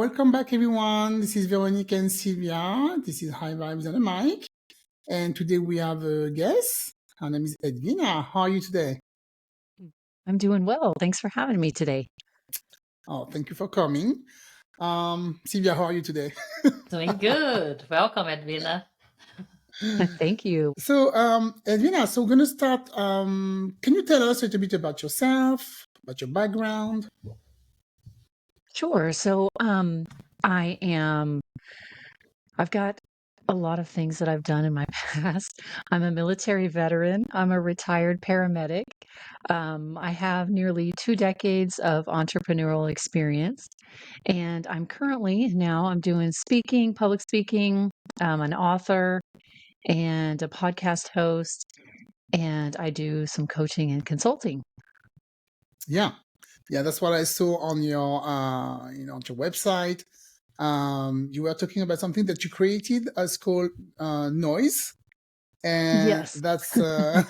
Welcome back, everyone. This is Veronique and Sylvia. This is High Vibes on the mic. And today we have a guest. Her name is Edwina. How are you today? I'm doing well. Thanks for having me today. Oh, thank you for coming. Sylvia, how are you today? Doing good. Welcome, Edwina. Thank you. So, Edwina, we're going to start. Can you tell us a little bit about yourself, about your background? Sure. So, I've got a lot of things that I've done in my past. I'm a military veteran. I'm a retired paramedic. I have nearly 2 decades of entrepreneurial experience, and I'm doing speaking, public speaking. An author and a podcast host, and I do some coaching and consulting. Yeah, that's what I saw on your, on your website. You were talking about something that you created as called noise, and Yes. that's an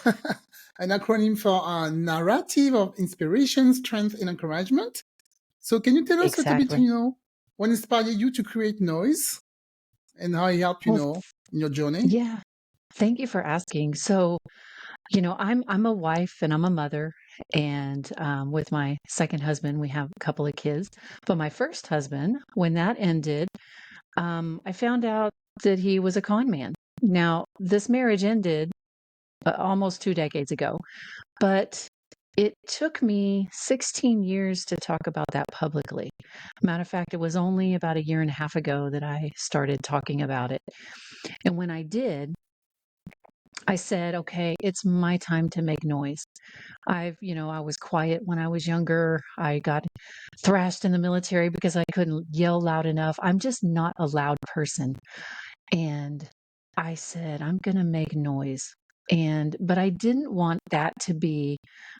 acronym for narrative of inspiration, strength, and encouragement. So, can you tell us a little bit, what inspired you to create noise, and how it helped in your journey? Yeah, thank you for asking. So, I'm a wife and I'm a mother, and with my second husband, we have a couple of kids. But my first husband, when that ended, I found out that he was a con man. Now, this marriage ended almost 2 decades ago, but it took me 16 years to talk about that publicly. Matter of fact, it was only about a year and a half ago that I started talking about it. And when I did, I said, okay, it's my time to make noise. I was quiet when I was younger. I got thrashed in the military because I couldn't yell loud enough. I'm just not a loud person. And I said, I'm going to make noise. But I didn't want that to be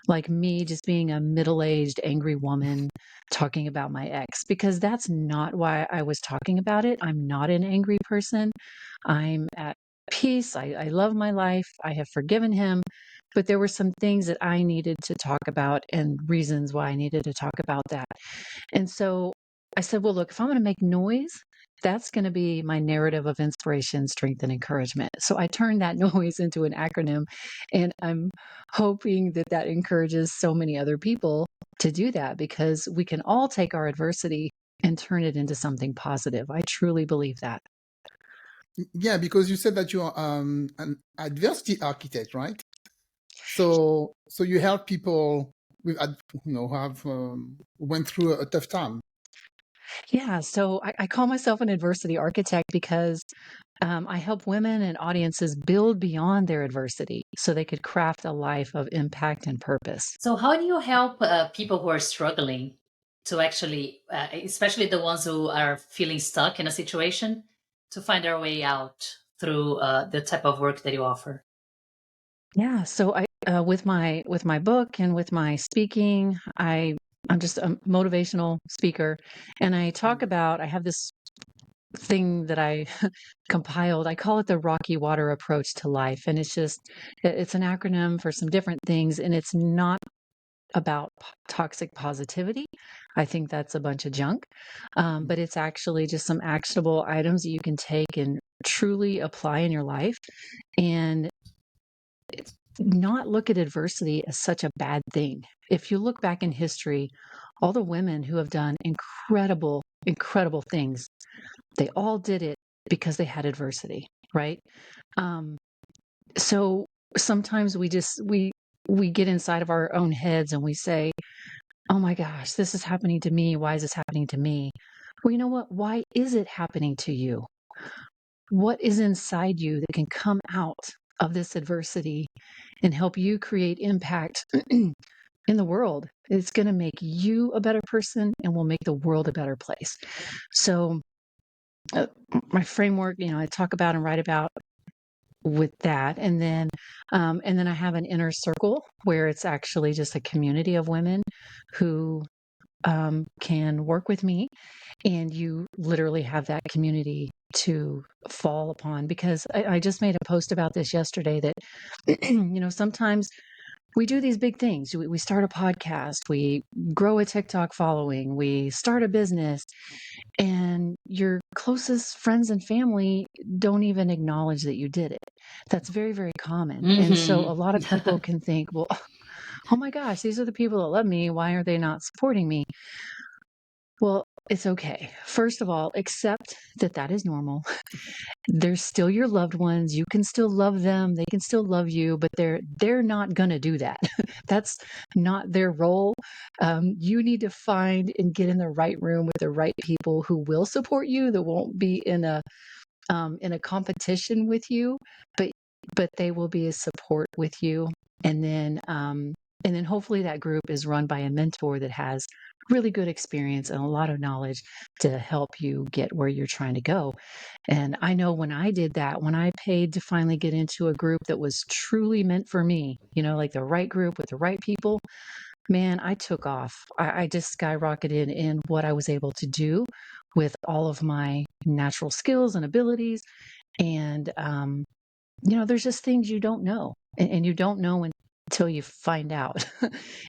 like me just being a middle-aged angry woman talking about my ex, because that's not why I was talking about it. I'm not an angry person. I'm at peace. I love my life. I have forgiven him. But there were some things that I needed to talk about and reasons why I needed to talk about that. And so I said, well, look, if I'm going to make noise, that's going to be my narrative of inspiration, strength, and encouragement. So I turned that noise into an acronym, and I'm hoping that that encourages so many other people to do that, because we can all take our adversity and turn it into something positive. I truly believe that. Yeah, because you said that you are an adversity architect, right? So you help people with, who have went through a tough time. Yeah, so I call myself an adversity architect because I help women and audiences build beyond their adversity so they could craft a life of impact and purpose. So, how do you help people who are struggling to actually, especially the ones who are feeling stuck in a situation, to find their way out through the type of work that you offer? Yeah, so I with my book and with my speaking, I'm just a motivational speaker, and I talk about, I have this thing that I compiled. I call it the Rocky Water approach to life, and it's an acronym for some different things, and it's not about toxic positivity. I think that's a bunch of junk, but it's actually just some actionable items that you can take and truly apply in your life, and not look at adversity as such a bad thing. If you look back in history, all the women who have done incredible, incredible things, they all did it because they had adversity, right? So sometimes we get inside of our own heads and we say, "Oh my gosh, this is happening to me. Why is this happening to me?" Well, you know what? Why is it happening to you? What is inside you that can come out of this adversity and help you create impact in the world? It's going to make you a better person and will make the world a better place. So, my framework, I talk about and write about with that, and then I have an inner circle where it's actually just a community of women who can work with me, and you literally have that community to fall upon. Because I just made a post about this yesterday that sometimes we do these big things. We start a podcast, we grow a TikTok following, we start a business, and your closest friends and family don't even acknowledge that you did it. That's very, very common. And so a lot of people can think, well, oh my gosh, these are the people that love me. Why are they not supporting me? Well, it's okay. First of all, accept that that is normal. They're still your loved ones. You can still love them. They can still love you, but they're not going to do that. That's not their role. You need to find and get in the right room with the right people who will support you, that won't be in a competition with you, but they will be a support with you. And then hopefully that group is run by a mentor that has really good experience and a lot of knowledge to help you get where you're trying to go. And I know when I did that, when I paid to finally get into a group that was truly meant for me, like the right group with the right people, man, I took off. I just skyrocketed in what I was able to do with all of my natural skills and abilities. And, there's just things you don't know, and you don't know until you find out.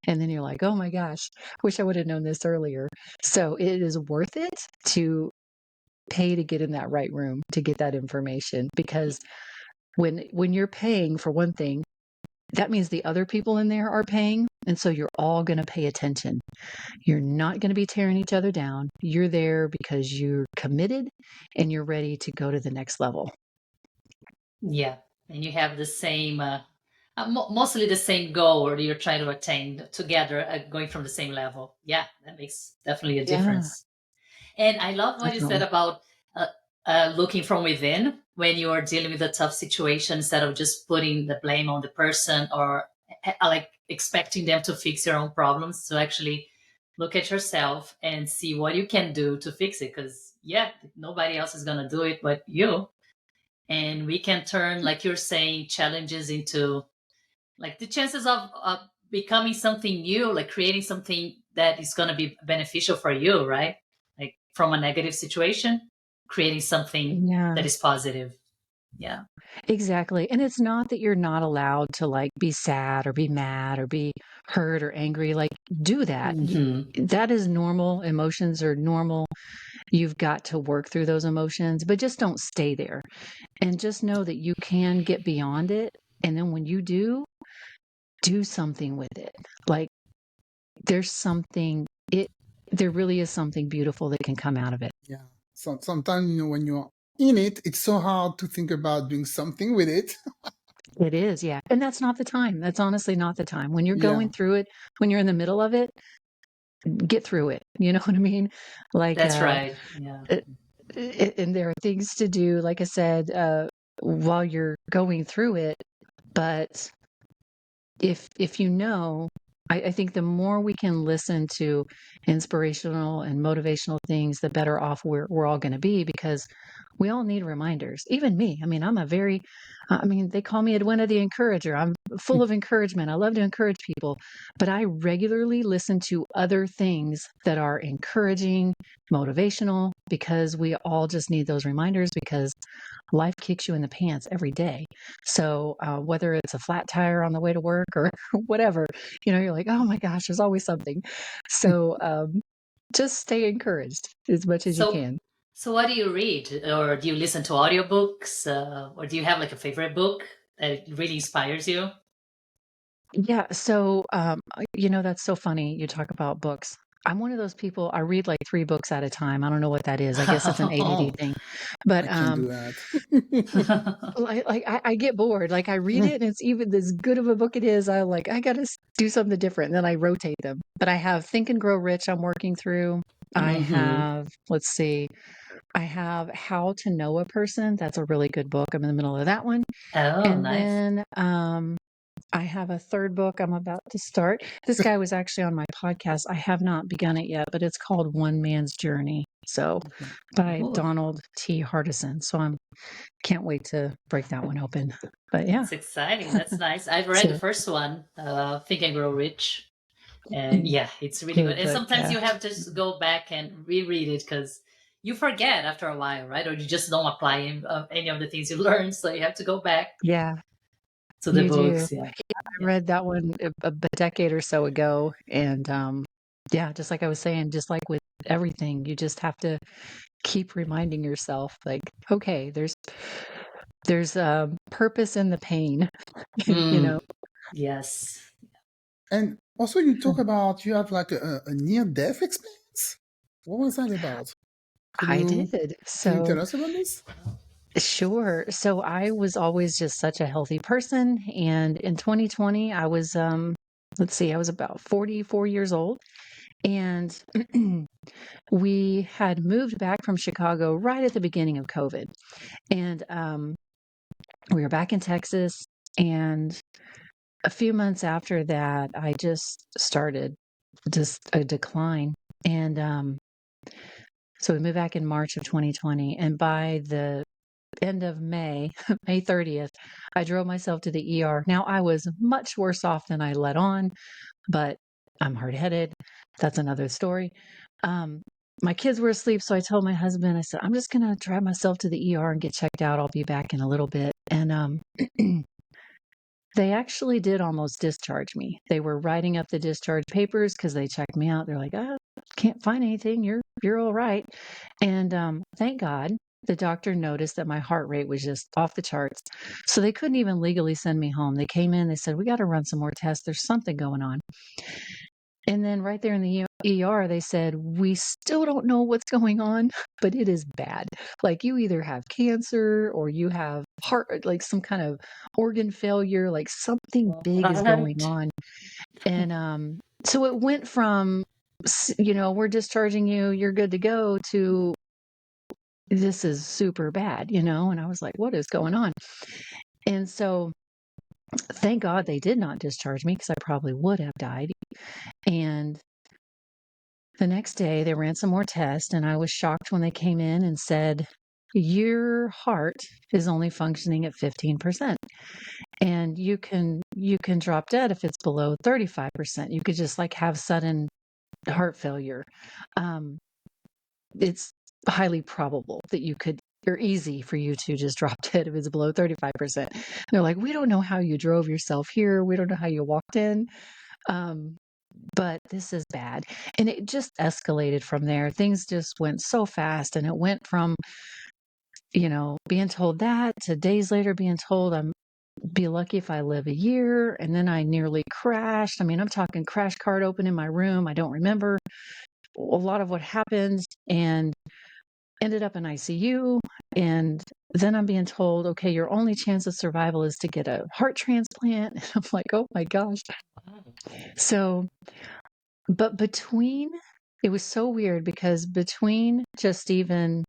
And then you're like, oh my gosh, wish I would have known this earlier. So it is worth it to pay to get in that right room to get that information, because when you're paying for one thing, that means the other people in there are paying. And so you're all going to pay attention. You're not going to be tearing each other down. You're there because you're committed and you're ready to go to the next level. Yeah. And you have the same, mostly the same goal, or you're trying to attain together, going from the same level. Yeah, that makes definitely a difference. And I love what you said about looking from within when you are dealing with a tough situation, instead of just putting the blame on the person, or like expecting them to fix your own problems. To actually look at yourself and see what you can do to fix it. Because nobody else is going to do it but you. And we can turn, like you're saying, challenges into like the chances of becoming something new, like creating something that is going to be beneficial for you, right? Like from a negative situation, creating something that is positive. Yeah, exactly. And it's not that you're not allowed to like be sad or be mad or be hurt or angry. Like, do that. That is normal. Emotions are normal. You've got to work through those emotions, but just don't stay there. And just know that you can get beyond it. And then when you do something with it. Like, there really is something beautiful that can come out of it. Yeah. So sometimes, when you're in it, it's so hard to think about doing something with it. It is, yeah. And that's not the time. That's honestly not the time. When you're going through it, when you're in the middle of it, get through it. You know what I mean? Like, that's right. Yeah. And there are things to do, like I said, while you're going through it. But if I think the more we can listen to inspirational and motivational things, the better off we're all going to be, because we all need reminders. Even me. I mean, they call me Edwina the Encourager. I'm full of encouragement. I love to encourage people, but I regularly listen to other things that are encouraging, motivational, because we all just need those reminders, because life kicks you in the pants every day. So whether it's a flat tire on the way to work or whatever, you're like, oh my gosh, there's always something. So just stay encouraged as much as you can. So what do you read? Or do you listen to audiobooks? Or do you have like a favorite book that really inspires you? Yeah. So, that's so funny. You talk about books. I'm one of those people, I read like 3 books at a time. I don't know what that is. I guess it's an ADD thing. But I can do that. I get bored. Like, I read it and it's even as good of a book it is, I got to do something different. And then I rotate them. But I have Think and Grow Rich I'm working through. I have, let's see, I have How to Know a Person. That's a really good book. I'm in the middle of that one. Oh, and nice. then I have a third book I'm about to start. This guy was actually on my podcast. I have not begun it yet, but it's called One Man's Journey. So by Donald T. Hardison. So can't wait to break that one open. But yeah. It's exciting. That's nice. I've read the first one, Think and Grow Rich. And yeah, it's really good. And sometimes you have to just go back and reread it, because you forget after a while, right? Or you just don't apply any of the things you learned. So you have to go back. Yeah. to the You do. books. Yeah. I read that one a decade or so ago. And yeah, just like I was saying, just like with everything, you just have to keep reminding yourself, like, okay, there's purpose in the pain, you know. Yes. And also, you talk about you have like a near-death experience. What was that about? I did. Can you So tell us about this? sure. So I was always just such a healthy person. And in 2020, I was, let's see, I was about 44 years old. And we had moved back from Chicago right at the beginning of COVID. And we were back in Texas. And a few months after that, I just started just a decline. And so we moved back in March of 2020. And by the end of May, May 30th, I drove myself to the ER. Now, I was much worse off than I let on, but I'm hard-headed. That's another story. My kids were asleep, so I told my husband, I said, I'm just going to drive myself to the ER and get checked out. I'll be back in a little bit. And they actually did almost discharge me. They were writing up the discharge papers because they checked me out. They're like, oh, can't find anything. You're all right. And thank God the doctor noticed that my heart rate was just off the charts. So they couldn't even legally send me home. They came in, they said, we got to run some more tests. There's something going on. And then right there in the ER, they said, we still don't know what's going on, but it is bad. Like you either have cancer or you have heart, like some kind of organ failure, like something big is going on. And so it went from, we're discharging you, you're good to go, to this is super bad, and I was like, what is going on? And so thank God they did not discharge me because I probably would have died. And the next day they ran some more tests, and I was shocked when they came in and said, your heart is only functioning at 15%. And you can drop dead if it's below 35%. You could just like have sudden heart failure. It's highly probable that you could, or easy for you to just drop dead if it's below 35%. And they're like, we don't know how you drove yourself here. We don't know how you walked in. But this is bad. And it just escalated from there. Things just went so fast. And it went from, being told that to days later being told I'm be lucky if I live a year. And then I nearly crashed. I mean, I'm talking crash cart open in my room. I don't remember a lot of what happened, and ended up in ICU. And then I'm being told, okay, your only chance of survival is to get a heart transplant. And I'm like, oh my gosh. So, but it was so weird because between just even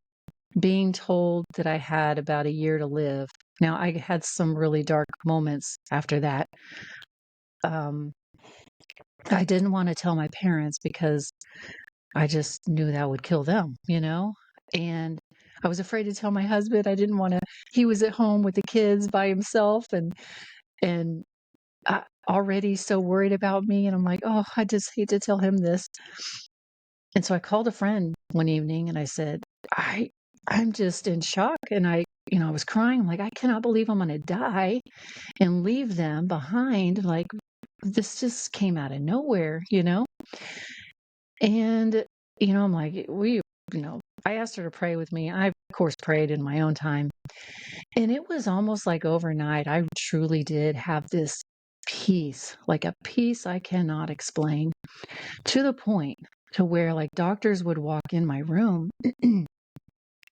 being told that I had about a year to live, now I had some really dark moments after that. I didn't want to tell my parents because I just knew that would kill them, and I was afraid to tell my husband. I didn't want to, he was at home with the kids by himself, and already so worried about me. And I'm like, oh, I just hate to tell him this. And so I called a friend one evening and I said, I'm just in shock. And I was crying. I'm like, I cannot believe I'm going to die and leave them behind. Like, this just came out of nowhere, And, I'm like, I asked her to pray with me. I, of course, prayed in my own time. And it was almost like overnight, I truly did have this peace, like a peace I cannot explain, to the point to where like doctors would walk in my room and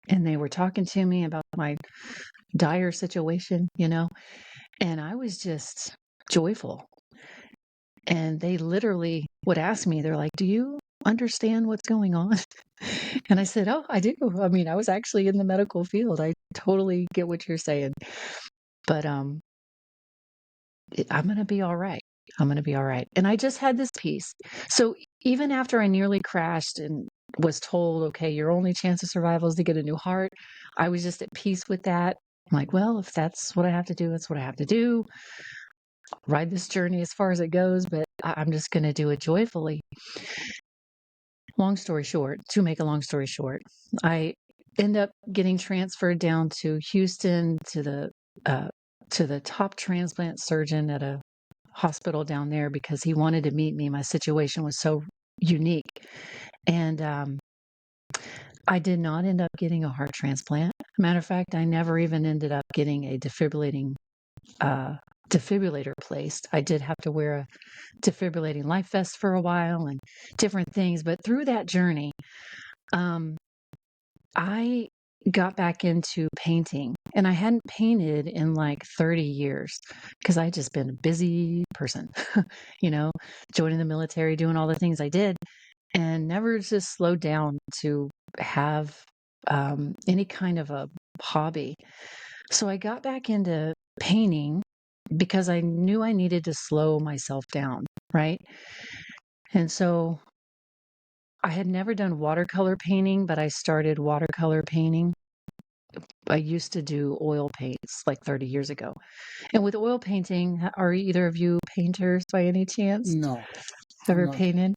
they were talking to me about my dire situation, and I was just joyful. And they literally would ask me, they're like, do you understand what's going on? And I said, oh, I do. I mean, I was actually in the medical field. I totally get what you're saying. But I'm going to be all right. I'm going to be all right. And I just had this peace. So even after I nearly crashed and was told, okay, your only chance of survival is to get a new heart, I was just at peace with that. I'm like, well, if that's what I have to do, that's what I have to do. I'll ride this journey as far as it goes, but I'm just going to do it joyfully. To make a long story short, I end up getting transferred down to Houston to the to the top transplant surgeon at a hospital down there because he wanted to meet me. My situation was so unique. And I did not end up getting a heart transplant. Matter of fact, I never even ended up getting a defibrillator placed. I did have to wear a defibrillating life vest for a while and different things. But through that journey, I got back into painting, and I hadn't painted in like 30 years because I just been a busy person, joining the military, doing all the things I did, and never just slowed down to have any kind of a hobby. So I got back into painting because I knew I needed to slow myself down, right? And so I had never done watercolor painting, but I started watercolor painting. I used to do oil paints like 30 years ago. And with oil painting, are either of you painters by any chance? No, I'm Ever not. painted?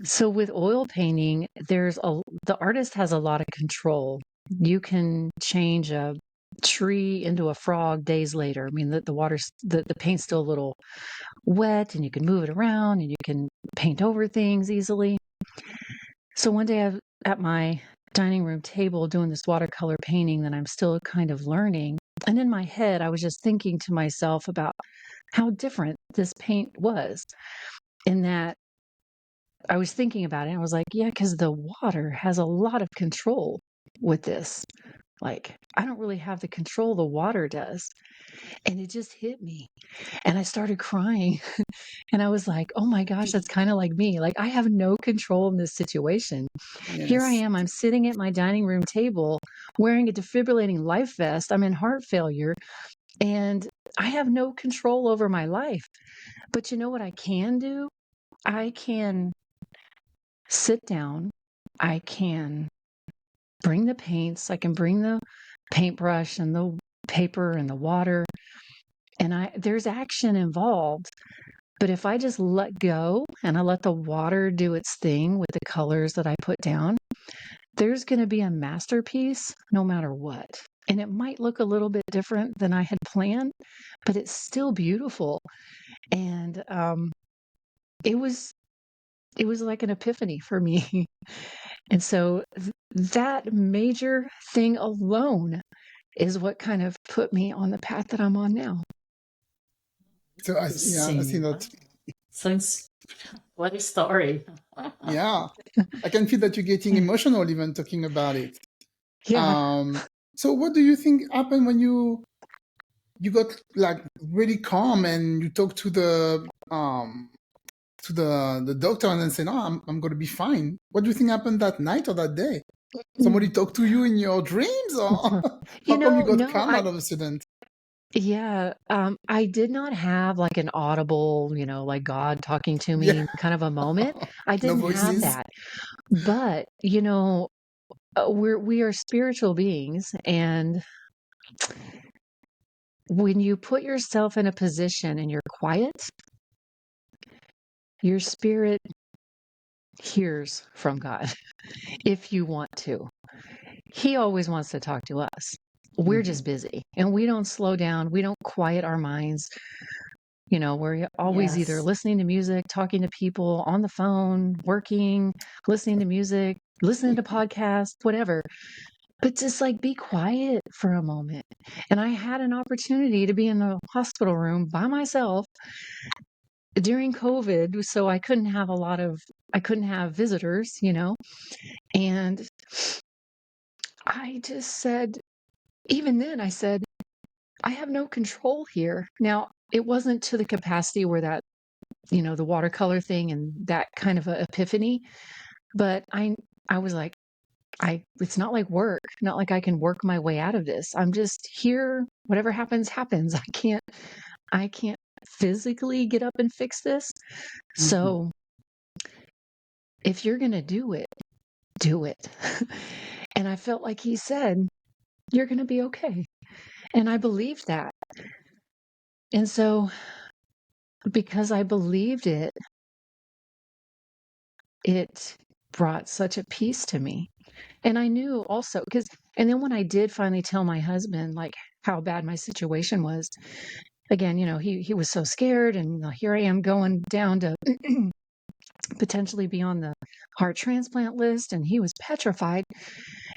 So with oil painting, the artist has a lot of control. You can change a tree into a frog days later. I mean, the paint's still a little wet, and you can move it around, and you can paint over things easily. So one day I at my dining room table doing this watercolor painting that I'm still kind of learning. And in my head, I was just thinking to myself about how different this paint was, in that I was thinking about it. And I was like, yeah, because the water has a lot of control with this. Like, I don't really have the control the water does. And it just hit me. And I started crying. And I was like, oh my gosh, that's kind of like me. Like, I have no control in this situation. Yes. Here I am. I'm sitting at my dining room table wearing a defibrillating life vest. I'm in heart failure. And I have no control over my life. But you know what I can do? I can sit down. I can bring the paints. I can bring the paintbrush and the paper and the water. And there's action involved. But if I just let go and I let the water do its thing with the colors that I put down, there's going to be a masterpiece no matter what. And it might look a little bit different than I had planned, but it's still beautiful. And it was like an epiphany for me. And so that major thing alone is what kind of put me on the path that I'm on now. So I see that. Sounds what a story. Yeah, I can feel that you're getting emotional even talking about it. Yeah. So what do you think happened when you got like really calm and you talked to the doctor and then said, "No, I'm going to be fine." What do you think happened that night or that day? Somebody talked to you in your dreams, or how come you got calm all of a sudden? Yeah, I did not have like an audible, like God talking to me kind of a moment. I didn't have that. But, we are spiritual beings, and when you put yourself in a position and you're quiet, your spirit hears from God if you want to. He always wants to talk to us. We're just busy, and we don't slow down. We don't quiet our minds. We're always either listening to music, talking to people on the phone, working, listening to music, listening to podcasts, whatever. But just like be quiet for a moment. And I had an opportunity to be in the hospital room by myself during COVID. So I couldn't have visitors, and I just said, even then I said, I have no control here. Now, it wasn't to the capacity where that, the watercolor thing and that kind of a epiphany, but I was like, it's not like work, not like I can work my way out of this. I'm just here. Whatever happens, happens. I can't physically get up and fix this. So if you're going to do it, do it. And I felt like he said, you're going to be okay. And I believed that. And so because I believed it, it brought such a peace to me. And I knew also and then when I did finally tell my husband, like, how bad my situation was. Again, he was so scared, and here I am going down to potentially be on the heart transplant list, and he was petrified,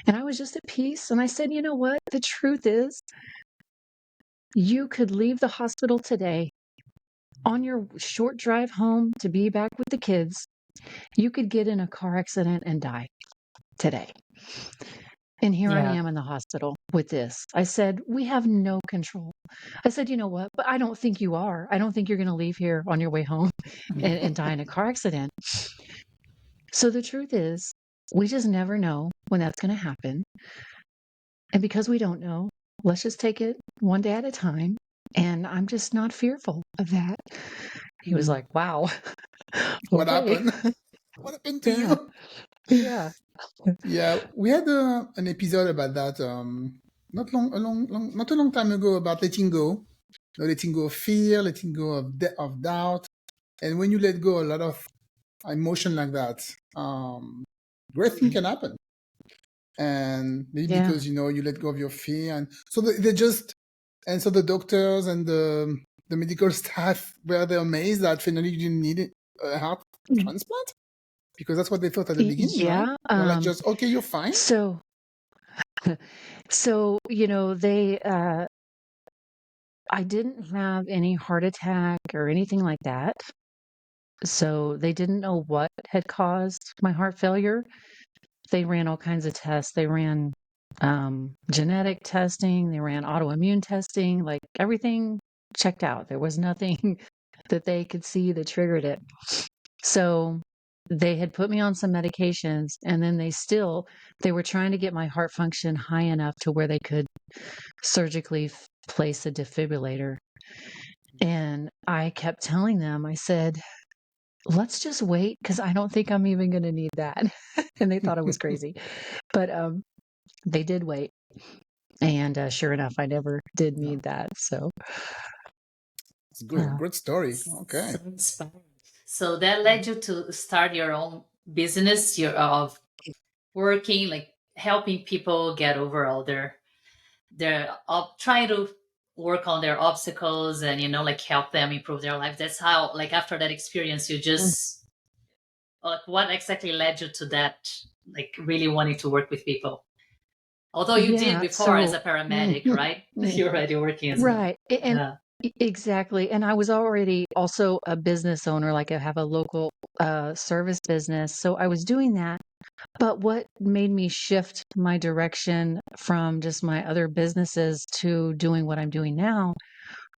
and I was just at peace. And I said, you know what? The truth is, you could leave the hospital today on your short drive home to be back with the kids. You could get in a car accident and die today. And here I am in the hospital with this. I said, we have no control. I said, you know what? But I don't think you are. I don't think you're going to leave here on your way home and die in a car accident. So the truth is, we just never know when that's going to happen. And because we don't know, let's just take it one day at a time. And I'm just not fearful of that. He was like, wow. What happened? What happened to you? Yeah. Yeah, we had an episode about that not a long time ago, about letting go. Letting go of fear, letting go of doubt. And when you let go a lot of emotion like that, great thing can happen. And maybe because you let go of your fear, and so so the doctors and the medical staff were amazed that finally you didn't need a heart transplant, because that's what they thought at the beginning, right? They're like, just okay, you're fine. So they I didn't have any heart attack or anything like that. So they didn't know what had caused my heart failure. They ran all kinds of tests. They ran genetic testing. They ran autoimmune testing. Like, everything checked out. There was nothing that they could see that triggered it. So they had put me on some medications, and then they were trying to get my heart function high enough to where they could surgically place a defibrillator. And I kept telling them, I said, let's just wait, because I don't think I'm even going to need that. And they thought I was crazy. But they did wait. And sure enough, I never did need that. So it's good. Great story. Okay. So inspiring. So that led you to start your own business, of working, like helping people get over all their trying to work on their obstacles, and like help them improve their life. That's how, like, after that experience, you just like, what exactly led you to that, like, really wanting to work with people? Although you did before as a paramedic, right? You're already working as right. Exactly. And I was already also a business owner, like I have a local service business. So I was doing that. But what made me shift my direction from just my other businesses to doing what I'm doing now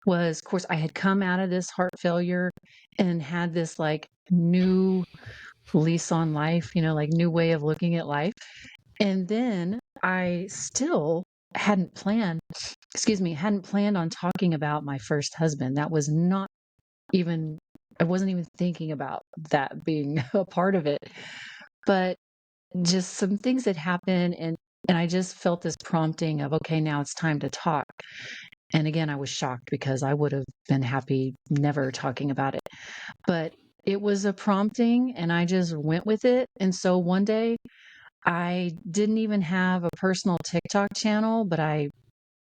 was, of course, I had come out of this heart failure and had this like new lease on life, like new way of looking at life. And then I still hadn't planned on talking about my first husband. That was not even, I wasn't even thinking about that being a part of it. But just some things that happened, and I just felt this prompting of, okay, now it's time to talk. And again, I was shocked, because I would have been happy never talking about it. But it was a prompting, and I just went with it. And so one day, I didn't even have a personal TikTok channel, but I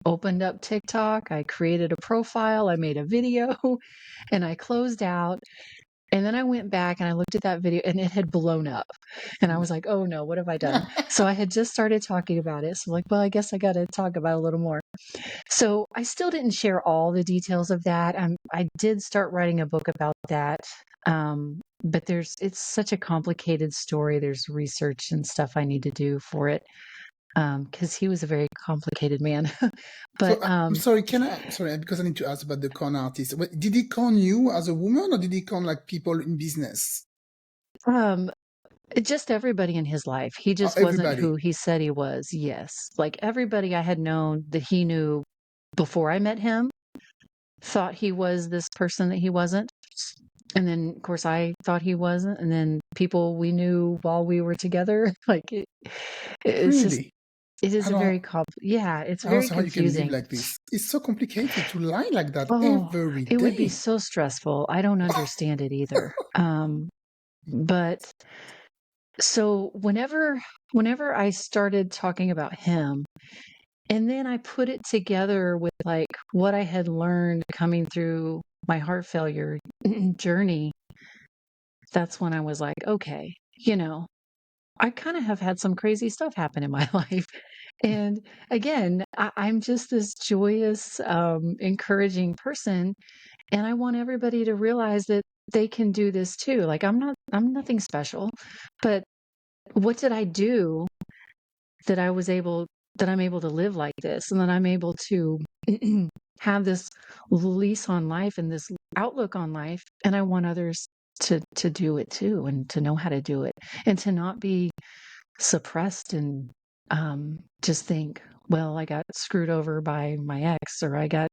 opened up TikTok. I created a profile. I made a video, and I closed out. And then I went back and I looked at that video, and it had blown up. And I was like, oh no, what have I done? So I had just started talking about it. So, like, well, I guess I got to talk about it a little more. So I still didn't share all the details of that. I did start writing a book about that. But it's such a complicated story. There's research and stuff I need to do for it, because he was a very complicated man. But so, I'm sorry, because I need to ask about the con artist. Did he con you as a woman, or did he con like people in business? Just everybody in his life. He just wasn't who he said he was. Yes. Like, everybody I had known that he knew before I met him thought he was this person that he wasn't. And then, of course, I thought he wasn't. And then people we knew while we were together, like, it's really? just, it is a very it's very confusing. How you can live like this. It's so complicated to lie like that every day. It would be so stressful. I don't understand it either. But so whenever I started talking about him, And then I put it together with like what I had learned coming through my heart failure journey. That's when I was like, okay, I kind of have had some crazy stuff happen in my life. And again, I'm just this joyous, encouraging person. And I want everybody to realize that they can do this too. Like I'm nothing special, but what did I do that I'm able to live like this and that I'm able to have this lease on life and this outlook on life. And I want others to do it too and to know how to do it and to not be suppressed and just think, well, I got screwed over by my ex, or I got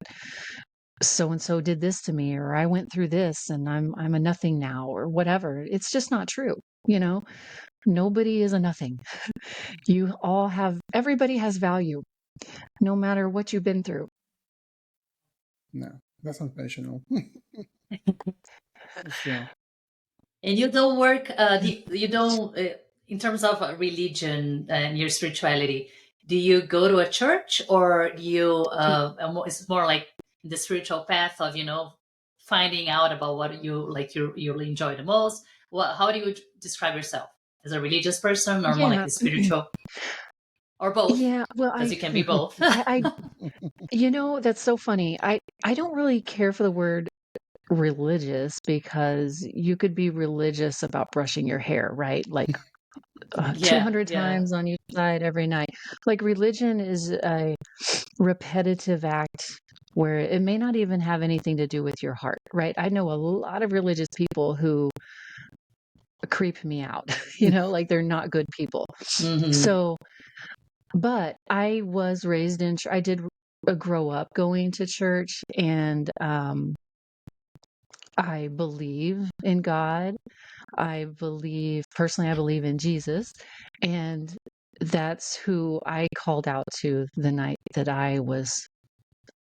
so and so did this to me, or I went through this and I'm a nothing now, or whatever. It's just not true. Nobody is a nothing. Everybody has value, no matter what you've been through. No, that's inspirational. Sure. And you don't work, you don't, in terms of religion and your spirituality, do you go to a church, or do you, it's more like the spiritual path of, finding out about what you really enjoy the most? How do you describe yourself? As a religious person, or more like Yeah. a spiritual, or both? Yeah. Well, Because you can be both. that's so funny. I don't really care for the word religious, because you could be religious about brushing your hair, right? Like 200 times on each side every night. Like religion is a repetitive act where it may not even have anything to do with your heart, right? I know a lot of religious people who creep me out, like they're not good people. Mhm. So, but I was raised I did grow up going to church, and I believe in God. Personally, I believe in Jesus. And that's who I called out to the night that I was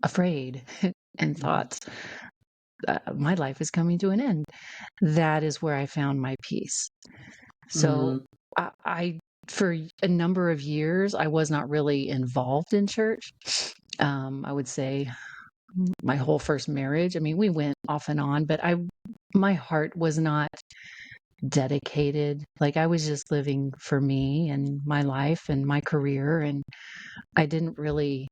afraid and thought, my life is coming to an end. That is where I found my peace. So for a number of years, I was not really involved in church. I would say my whole first marriage, I mean, we went off and on, but my heart was not dedicated. Like I was just living for me and my life and my career, and I didn't really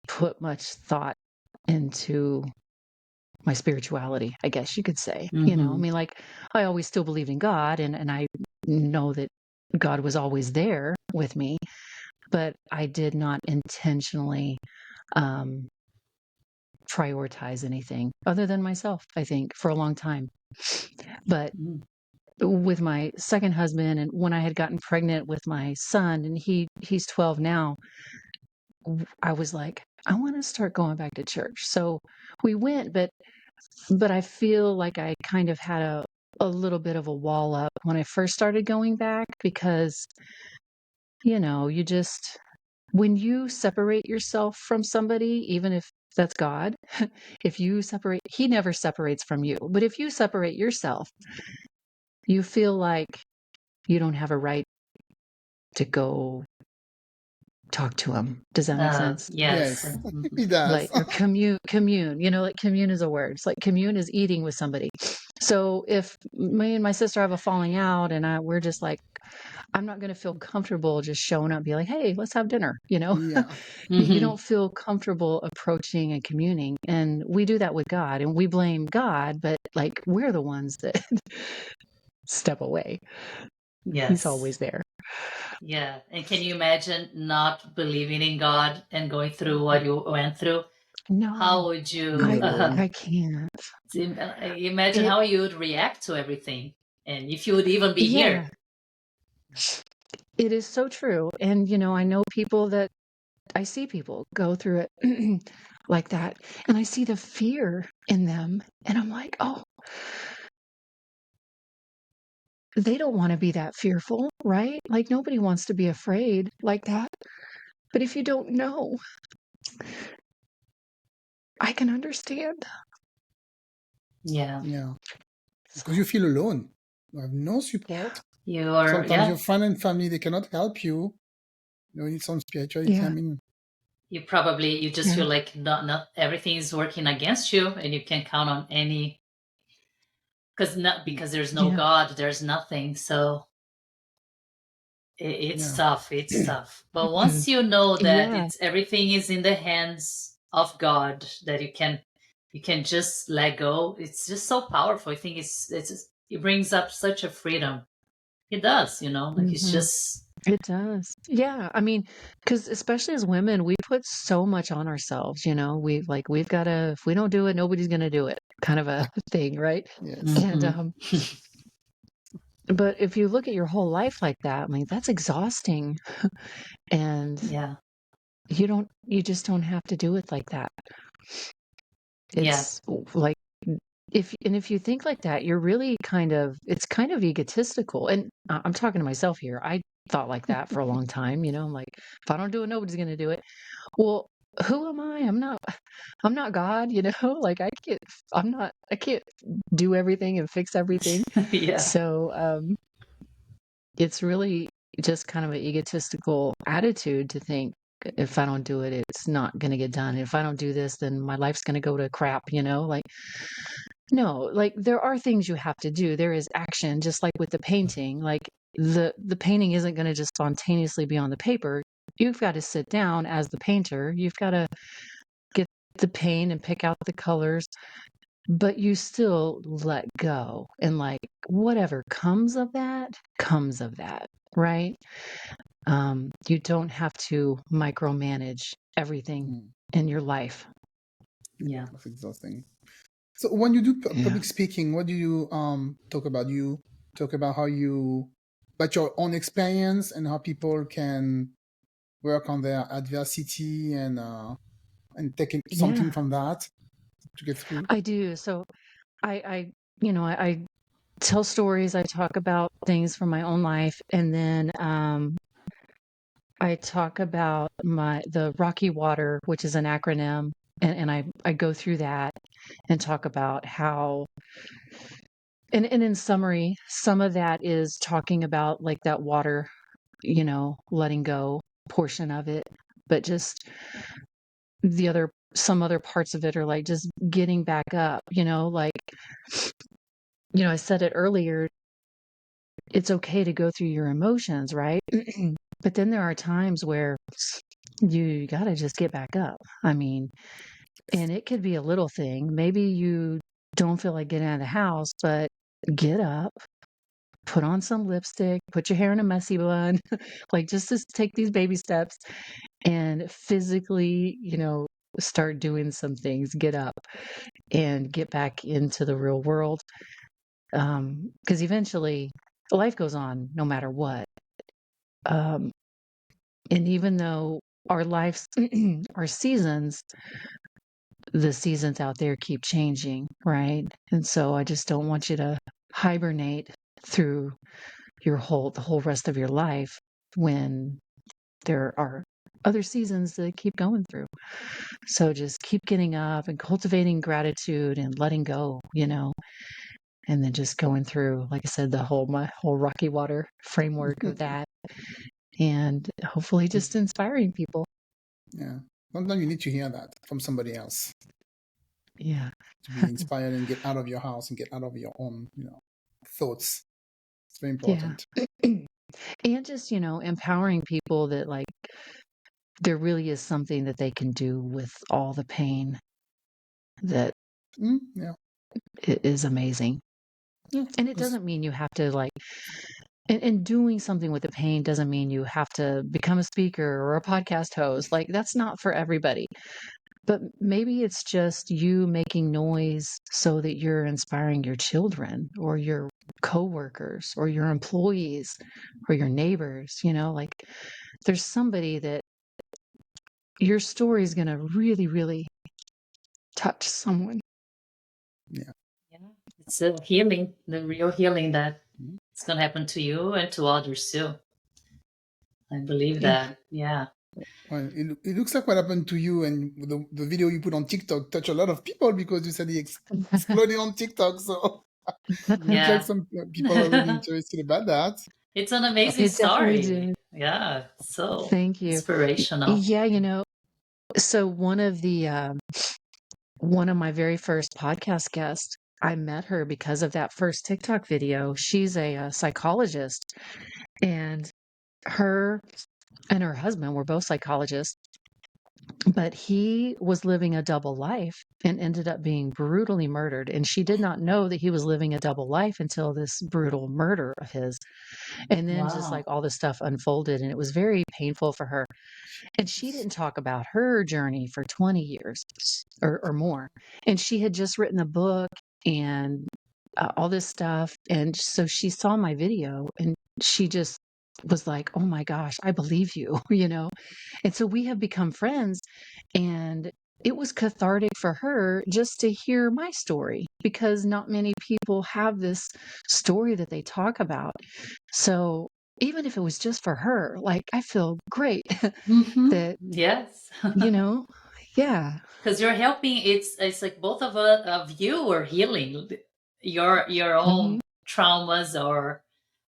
put much thought into my spirituality, I guess you could say. I mean, like I always still believed in God, and I know that God was always there with me, but I did not intentionally prioritize anything other than myself, I think, for a long time. But with my second husband, and when I had gotten pregnant with my son, and he's 12 now, I was like, I want to start going back to church. So we went, but I feel like I kind of had a little bit of a wall up when I first started going back, because you just, when you separate yourself from somebody, even if that's God, if you separate, he never separates from you. But if you separate yourself, you feel like you don't have a right to go talk to him. Does that make sense? Yes. It does. Like, or commune, like commune is a word. It's like commune is eating with somebody. So if me and my sister have a falling out, and we're just like, I'm not going to feel comfortable just showing up and be like, hey, let's have dinner. Yeah. You don't feel comfortable approaching and communing. And we do that with God, and we blame God, but like we're the ones that step away. Yes. He's always there. Yeah. And can you imagine not believing in God and going through what you went through? No. How would you? I can't. Imagine how you would react to everything, and if you would even be here. It is so true. And, I know I see people go through it like that, and I see the fear in them, and I'm like, oh, they don't want to be that fearful, right? Like nobody wants to be afraid like that. But if you don't know, I can understand. Yeah. Because you feel alone. You have no support. Sometimes your friend and family, they cannot help you. You need some spirituality. Yeah. I mean, you just feel like not everything is working against you, and you can't count on any, because there's no God, there's nothing. So it's tough. It's tough. But once you know that everything is in the hands of God, that you can just let go, it's just so powerful. I think it brings up such a freedom. It does, like it's just. It does. Yeah. I mean, because especially as women, we put so much on ourselves, we've got to, if we don't do it, nobody's going to do it kind of a thing, right? Yes. And, but if you look at your whole life like that, I mean, that's exhausting. And Yeah. you just don't have to do it like that. It's like, if you think like that, you're really it's kind of egotistical. And I'm talking to myself here. I thought like that for a long time, I'm like, if I don't do it, nobody's going to do it. Well, who am I? I'm not God, like I can't do everything and fix everything. Yeah. So, it's really just kind of an egotistical attitude to think, if I don't do it, it's not going to get done. If I don't do this, then my life's going to go to crap, like, no, like there are things you have to do. There is action, just like with the painting. Like the painting isn't going to just spontaneously be on the paper. You've got to sit down as the painter. You've got to get the paint and pick out the colors, but you still let go. And like whatever comes of that, right? You don't have to micromanage everything in your life. Yeah. That's exhausting. So when you do public speaking, what do you talk about? You talk about about your own experience and how people can work on their adversity and take something from that to get through. I do. So I tell stories. I talk about things from my own life, and then I talk about the Rocky Water, which is an acronym, and I go through that and talk about how. And in summary, some of that is talking about like that water, letting go portion of it, but just some other parts of it are like just getting back up, like, I said it earlier, it's okay to go through your emotions, right? But then there are times where you got to just get back up. I mean, and it could be a little thing. Maybe you don't feel like getting out of the house, but get up, put on some lipstick, put your hair in a messy bun, like just to take these baby steps and physically, start doing some things, get up and get back into the real world. Because eventually life goes on no matter what. And even though our lives, our seasons, the seasons out there keep changing, right? And so I just don't want you to hibernate through the whole rest of your life when there are other seasons that keep going through. So just keep getting up and cultivating gratitude and letting go, and then just going through, like I said, my whole Rocky Water framework of that, and hopefully just inspiring people. Yeah. Sometimes you need to hear that from somebody else. Yeah. To be inspired and get out of your house and get out of your own, thoughts. It's very important. Yeah. And just, empowering people that like there really is something that they can do with all the pain that is amazing. Yeah, and it doesn't mean you have to like, and doing something with the pain doesn't mean you have to become a speaker or a podcast host. Like that's not for everybody. But maybe it's just you making noise so that you're inspiring your children or your coworkers or your employees or your neighbors, like there's somebody that your story is going to really, really touch someone. Yeah. It's a healing, the real healing that it's going to happen to you and to others too. I believe that. Yeah. Well, it looks like what happened to you and the video you put on TikTok touched a lot of people because you said he exploded on TikTok. So looks like some people are really interested about that. It's an amazing story. Yeah. So thank you. Inspirational. Yeah. So one of my very first podcast guests, I met her because of that first TikTok video. She's a psychologist, and her and her husband were both psychologists, but he was living a double life and ended up being brutally murdered. And she did not know that he was living a double life until this brutal murder of his. And then just like Wow. all this stuff unfolded, and it was very painful for her. And she didn't talk about her journey for 20 years or more. And she had just written a book and all this stuff. And so she saw my video and she just was like, oh my gosh, I believe you, you know? And so we have become friends. And it was cathartic for her just to hear my story because not many people have this story that they talk about. So even if it was just for her, like I feel great that, Yes. you know, yeah. Because you're helping. It's like both of you are healing your Mhm. own traumas or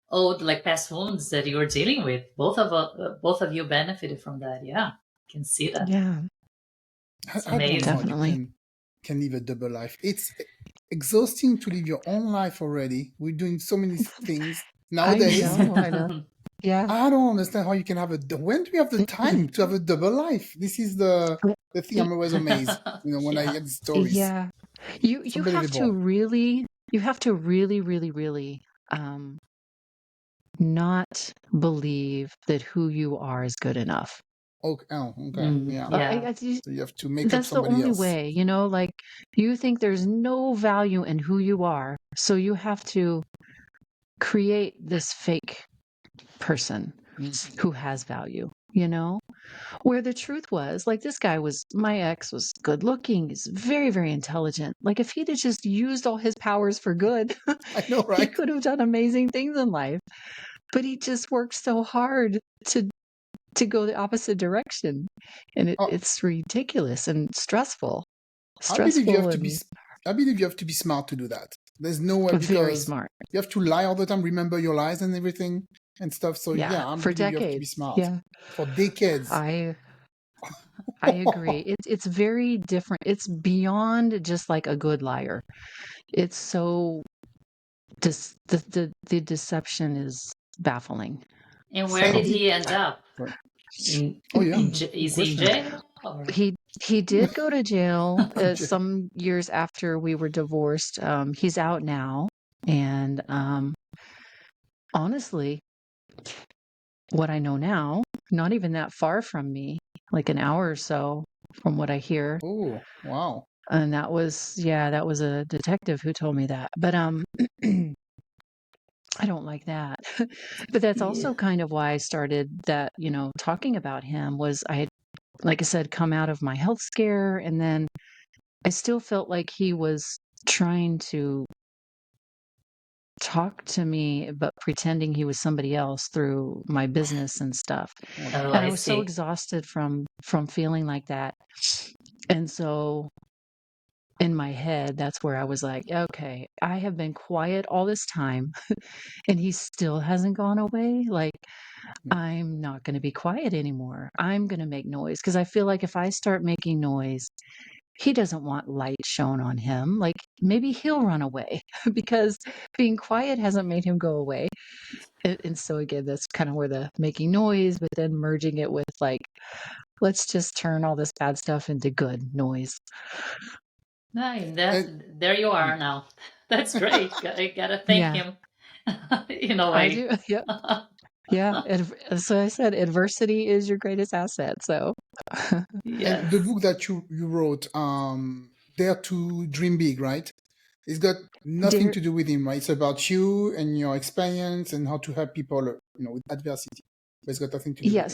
old like past wounds that you're dealing with. Both of you benefited from that. Yeah, can see that. Yeah, It's I don't know how amazing. you definitely. can live a double life. It's exhausting to live your own life already. We're doing so many things I nowadays. know, I know. Yeah. I don't understand how you can have when do we have the time to have a double life? This is the thing I'm always amazed, when I Yeah. hear the stories. Yeah. It's You unbelievable. have to really, really, really um not believe that who you are is good enough. Okay, okay, yeah. Yeah. So you have to make up That's the somebody only else. way, like you think there's no value in who you are, so you have to create this fake person Mm. who has value, Where the truth was, like my ex was good looking, he's very, very intelligent. Like if he'd have just used all his powers for good, I know, he right? could have done amazing things in life. But he just worked so hard to go the opposite direction. And Oh, it's ridiculous and stressful. I believe you Stressful have to be. and I believe you have to be smart to do that. There's no way very because smart. you have to lie all the time, remember your lies and everything and stuff. So Yeah, yeah, I for believe you have to be decades. smart Yeah. for decades. I I agree. It's very different. It's beyond just like a good liar. It's so the deception is baffling. And where I did So did. he end up? Sorry. In Oh yeah, good is he in question. jail or? he did go to jail Okay. some years after we were divorced. He's out now, and honestly, what I know now, not even that far from me, like an hour or so from what I hear. Oh wow. And that was a detective who told me that. But I don't like that. But that's Yeah. also kind of why I started that, talking about him was I had, like I said, come out of my health scare. And then I still felt like he was trying to talk to me, but pretending he was somebody else through my business and stuff. Oh Oh, And I I was so see. exhausted from feeling like that. And so in my head, that's where I was like, okay, I have been quiet all this time and he still hasn't gone away. Like, I'm not going to be quiet anymore. I'm going to make noise because I feel like if I start making noise, he doesn't want light shown on him. Like, maybe he'll run away because being quiet hasn't made him go away. And so, again, that's kind of where the making noise, but then merging it with like, let's just turn all this bad stuff into good noise. No, and, there you are now. That's great. I gotta thank Yeah, him in a I way. do. Yeah. Yeah, so I said adversity is your greatest asset, so and the Yes. book that you wrote, Dare to Dream Big, right? It's got nothing Dare to do with him, right? It's about you and your experience and how to help people, with adversity. But it's got nothing to do with yeah, him.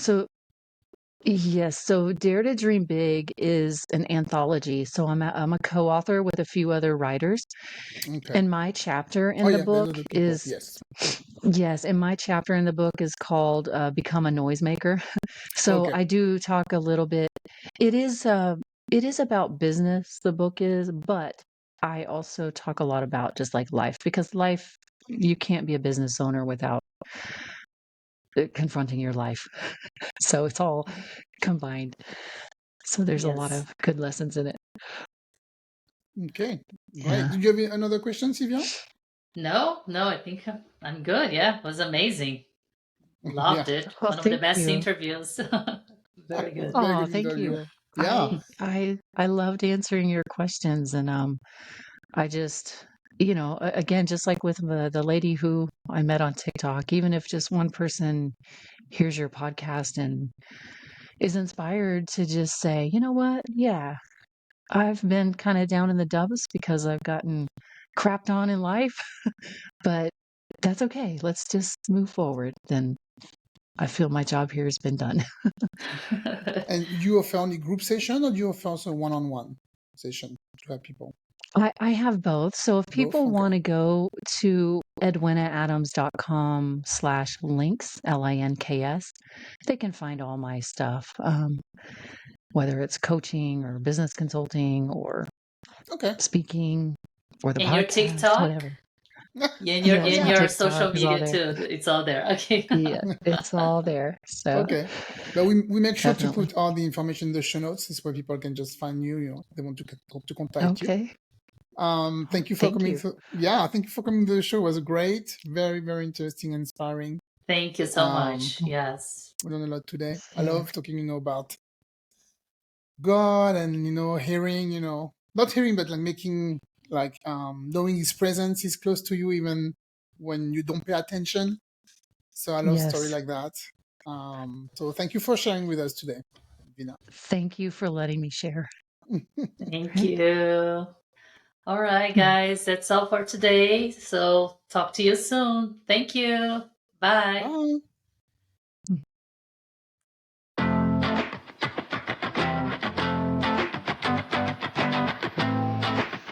so Dare to Dream Big is an anthology, so I'm a co-author with a few other writers, Okay. and my chapter Oh in the yeah, there's book other people. is Yes. yes, and my chapter in the book is called, Become a Noisemaker. So Okay. I do talk a little bit. It is, it is about business, the book is, but I also talk a lot about just, like, life, because life you can't be a business owner without, confronting your life. So it's all combined. So there's a lot of good lessons in it. Okay, great. Did you have another question, Sylvia? No, I think I'm good. Yeah, it was amazing. Loved it. Well, One of the best you. interviews. Very good. Very Oh, good thank interview. you. Yeah. I loved answering your questions, and I just, again, just like with the lady who I met on TikTok, even if just one person hears your podcast and is inspired to just say, you know what? Yeah, I've been kind of down in the dumps because I've gotten crapped on in life, but that's okay. Let's just move forward. Then I feel my job here has been done. And you offer only group session, or do you offer also one-on-one session to have people? I have both. So if people want to go to edwinaadams.com/links, LINKS, they can find all my stuff, whether it's coaching or business consulting or speaking or the and podcast, your TikTok? whatever. Yeah, in your TikTok social media too. It's all there. Okay. Yeah, it's all there. So but we make sure to put all the information in the show notes. This way people can just find you. They want to contact you. Thank you for coming. Thank you for coming to the show. It was great, very, very interesting and inspiring. Thank you so much. Yes, we learned a lot today. I love talking, about God and hearing, not hearing, but like making, like knowing His presence is close to you even when you don't pay attention. So I love story like that. So thank you for sharing with us today, Edwina. Thank you for letting me share. Thank you. All right, guys, that's all for today. So talk to you soon. Thank you. Bye. Bye.